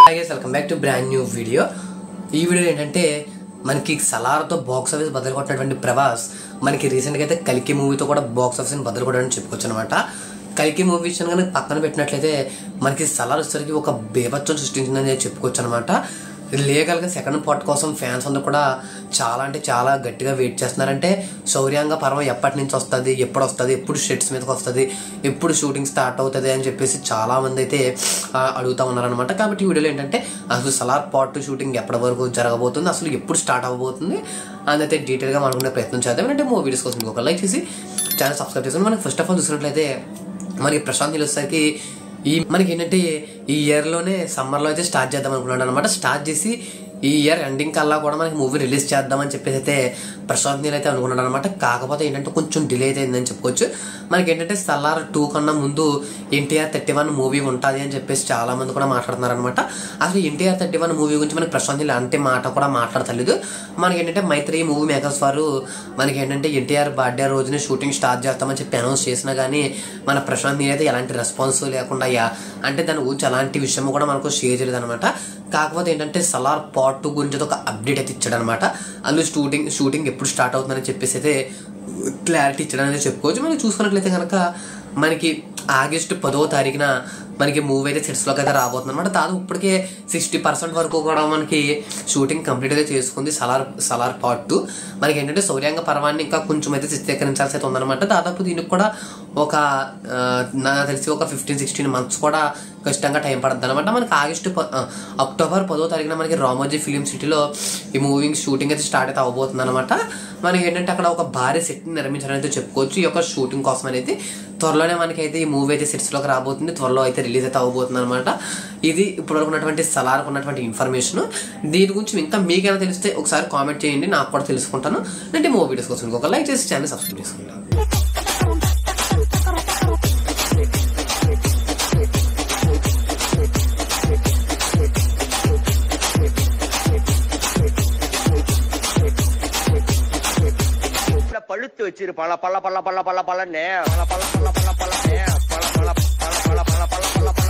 Hi guys, welcome back to brand new video. ఈ video ఏంటంటే మనకి సలార్తో బాక్స్ ఆఫీస్ బద్దలు కొట్టినటువంటి ప్రభాస్ మనకి రీసెంట్గా అయితే కల్కి మూవీతో కూడా బాక్స్ ఆఫీస్ని బద్దలు కొట్టడానికి చెప్పుకోవచ్చు అనమాట. కల్కి మూవీ విషయం కనుక పక్కన పెట్టినట్లయితే మనకి సలార్ వచ్చేసరికి ఒక బేభత్సం సృష్టించిందని చెప్పుకోవచ్చు అనమాట. లీగల్గా సెకండ్ పార్ట్ కోసం ఫ్యాన్స్ అందరూ కూడా చాలా అంటే చాలా గట్టిగా వెయిట్ చేస్తున్నారంటే శౌర్యాంగ పర్వం ఎప్పటి నుంచి వస్తుంది, ఎప్పుడు షెడ్స్ మీదకి వస్తుంది, ఎప్పుడు షూటింగ్ స్టార్ట్ అవుతుంది అని చెప్పేసి చాలా మంది అయితే అడుగుతూ ఉన్నారనమాట. కాబట్టి ఈ వీడియోలో ఏంటంటే అసలు సలార్ పార్ట్ 2 షూటింగ్ ఎప్పటి వరకు జరగబోతుంది, అసలు ఎప్పుడు స్టార్ట్ అవ్వబోతుంది అదైతే డీటెయిల్గా మనకునే ప్రయత్నం చేద్దాం. అంటే మూవీ వీడియోస్ కోసం ఒక లైక్ చేసి ఛానల్ సబ్స్క్రైబ్ చేసుకుని మనకి ఫస్ట్ ఆఫ్ ఆల్ చూసినట్లయితే మనకి ప్రశాంత్ నీల్ వచ్చేసరికి మనకి ఏంటంటే ఈ ఇయర్లోనే సమ్మర్లో అయితే స్టార్ట్ చేద్దాం అనుకున్నాడు అనమాట. స్టార్ట్ చేసి ఈ ఇయర్ ఎండింగ్ కల్లా కూడా మనకి మూవీ రిలీజ్ చేద్దామని చెప్పేసి అయితే ప్రశాంత్ నీల్ అయితే అనుకున్నాడు అనమాట. కాకపోతే ఏంటంటే కొంచెం డిలే అయితే అయిందని చెప్పుకోవచ్చు. మనకి ఏంటంటే సలార్ 2 కన్నా ముందు NTR 31 మూవీ ఉంటుంది అని చెప్పేసి చాలా మంది కూడా మాట్లాడుతున్నారు అనమాట. అసలు NTR 31 మూవీ గురించి మనకి ప్రశాంత్ నీల్ అంటే మాట కూడా మాట్లాడతలేదు. మనకి ఏంటంటే మైత్రి మూవీ మేకర్స్ వారు మనకి ఏంటంటే NTR బర్త్డే రోజున షూటింగ్ స్టార్ట్ చేస్తామని చెప్పి అనౌన్స్ చేసినా కానీ మన ప్రశాంత్ నీల్ అయితే ఎలాంటి రెస్పాన్స్ లేకుండా అంటే దాని గురించి అలాంటి విషయం కూడా మనకు షేర్ చేయలేదు అనమాట. కాకపోతే ఏంటంటే సలార్ పార్ట్ 2 గురించి ఒక అప్డేట్ అయితే ఇచ్చాడు అనమాట. అందులో షూటింగ్ ఎప్పుడు స్టార్ట్ అవుతుందని చెప్పేసి అయితే క్లారిటీ ఇచ్చడానికి చెప్పుకోవచ్చు. మనం చూసుకున్నట్లయితే కనుక మనకి ఆగస్టు 10వ తారీఖున మనకి మూవీ అయితే సెట్స్లోకి అయితే రాబోతుంది అనమాట. దాదాపు ఇప్పటికే 60% వరకు కూడా మనకి షూటింగ్ కంప్లీట్ అయితే చేసుకుంది సలార్ పార్ట్ 2. మనకి ఏంటంటే శౌర్యాంగ పర్వాన్ని ఇంకా కొంచెం అయితే చిత్రీకరించాల్సి అయితే ఉందన్నమాట. దాదాపు దీనికి కూడా ఒక నాకు తెలిసి ఒక 15-16 మంత్స్ కూడా ఖచ్చితంగా టైం పడుతుంది అనమాట. మనకి అక్టోబర్ 10వ తారీఖున మనకి రామోజీ ఫిలిం సిటీలో ఈ మూవీ షూటింగ్ అయితే స్టార్ట్ అయితే అవబోతుంది అనమాట. మనకి ఏంటంటే అక్కడ ఒక భారీ సెట్ని నిర్మించాలని అయితే చెప్పుకోవచ్చు ఈ యొక్క షూటింగ్ కోసం అనేది. త్వరలోనే మనకి అయితే ఈ మూవీ అయితే సెట్స్లోకి రాబోతుంది, త్వరలో అయితే రిలీజ్ అయితే అవబోతుంది అనమాట. ఇది ఇప్పటివరకు ఉన్నటువంటి సలార్కు ఉన్నటువంటి ఇన్ఫర్మేషన్. దీని గురించి ఇంకా మీకైనా తెలిస్తే ఒకసారి కామెంట్ చేయండి, నాకు కూడా తెలుసుకుంటాను. అంటే మూవీ వీడియోస్ కోసం ఒక లైక్ చేసి ఛానల్ సబ్స్క్రైబ్ చేసుకుంటాను. பழுத்து வச்சிரு பல பல பல பல பல பலன்னு பல பல பல பல பல பல பல பல பல பல பல